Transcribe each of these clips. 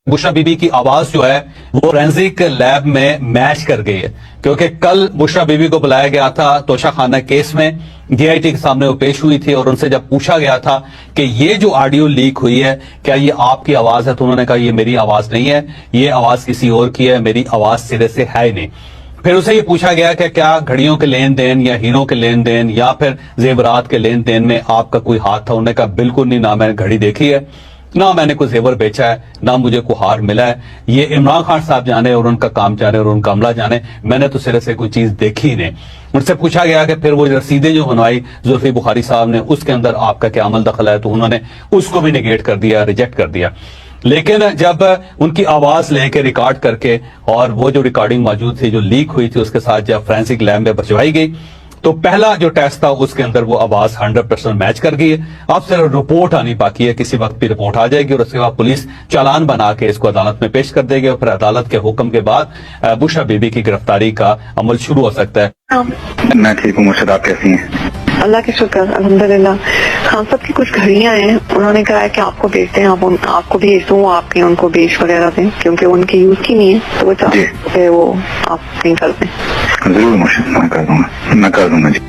बुशरा बीबी की आवाज जो है वो फोरेंसिक लैब में मैच कर गई है, क्योंकि कल बुशरा बीबी को बुलाया गया था तोशा खाना केस में। DIT के सामने वो पेश हुई थी और उनसे जब पूछा गया था कि ये जो ऑडियो लीक हुई है क्या ये आपकी आवाज है, तो उन्होंने कहा ये मेरी आवाज नहीं है, ये आवाज किसी और की है, मेरी आवाज सिरे से है ही नहीं। फिर उसे ये पूछा गया कि क्या घड़ियों के लेन देन या हीरों के लेन देन या फिर जेवरात के लेन देन में आपका कोई हाथ था? उन्होंने कहा बिल्कुल नहीं, ना मैंने घड़ी देखी है, ना मैंने कोई जेवर बेचा है, ना मुझे कोई हार मिला है। ये इमरान खान साहब जाने और उनका काम जाने और उनका अमला जाने, मैंने तो सिरे से कोई चीज देखी ही नहीं। उनसे पूछा गया कि फिर वो रसीदें जो बनवाई जुल्फी बुखारी साहब ने, उसके अंदर आपका क्या अमल दखल है, तो उन्होंने उसको भी निगेट कर दिया, रिजेक्ट कर दिया। लेकिन जब उनकी आवाज लेके रिकॉर्ड करके और वो जो रिकॉर्डिंग मौजूद थी जो लीक हुई थी उसके साथ जब फोरेंसिक लैब में भिजवाई गई तो पहला जो टेस्ट था उसके अंदर वो आवाज 100% मैच कर गई है। अब सिर्फ रिपोर्ट आनी बाकी है, किसी वक्त भी रिपोर्ट आ जाएगी और उसके बाद पुलिस चालान बना के इसको अदालत में पेश कर देगी और फिर अदालत के हुक्म के बाद बुशरा बीबी की गिरफ्तारी का अमल शुरू हो सकता है। मैं ठीक हूँ मुर्शद, आप कैसी हैं? अल्लाह के शुक्र अल्हम्दुलिल्लाह। खान साहब की कुछ घड़ियां हैं, उन्होंने कहा है कि आपको बेचते हैं, आपको भेज दूँ, आपके उनको बेच वगैरह दें क्योंकि उनकी यूज की नहीं है, तो वो चाहते हैं वो आप कहीं कर दें। जरूर मुर्शद, मैं कर दूंगा जी।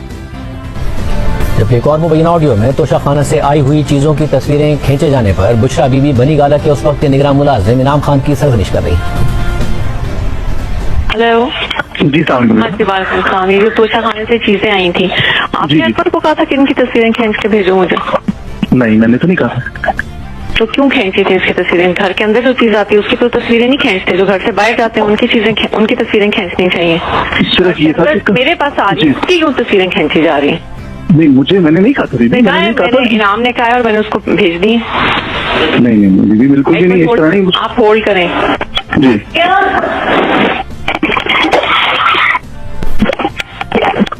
जबकि एक और मुबैना ऑडियो में तोशा खाना से आई हुई चीजों की तस्वीरें खींचे जाने पर बुशरा बीबी बनी गाला के उस वक्त के निगरान मुलाजिम इनाम खान की सरगनिश कर रही। हेलो जी खान, ये जो तोशा खाने से चीजें आई थी, आपने अकबर को कहा था कि इनकी तस्वीरें खींच के भेजो मुझे? नहीं, मैंने तो नहीं कहा। तो क्यों खींची थी इसकी तस्वीरें? घर के अंदर जो चीज आती है उसकी तो तस्वीरें नहीं खींचते, जो घर से बाहर जाते हैं उनकी उनकी तस्वीरें खींचनी चाहिए। मेरे पास आ रही है, उसकी क्यों तस्वीरें खींची जा रही है? नहीं, मैंने नहीं कहा था। इनाम ने कहा और मैंने उसको भेज दी। नहीं, बिल्कुल भी नहीं, इस तरह नहीं। आप होल्ड करें जी।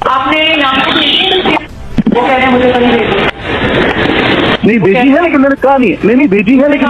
आपने इनाम को भेजी, वो कह रहे हैं मुझे तो नहीं भेजी। नहीं भेजी है, लेकिन मैंने कहा नहीं है। नहीं भेजी है, लेकिन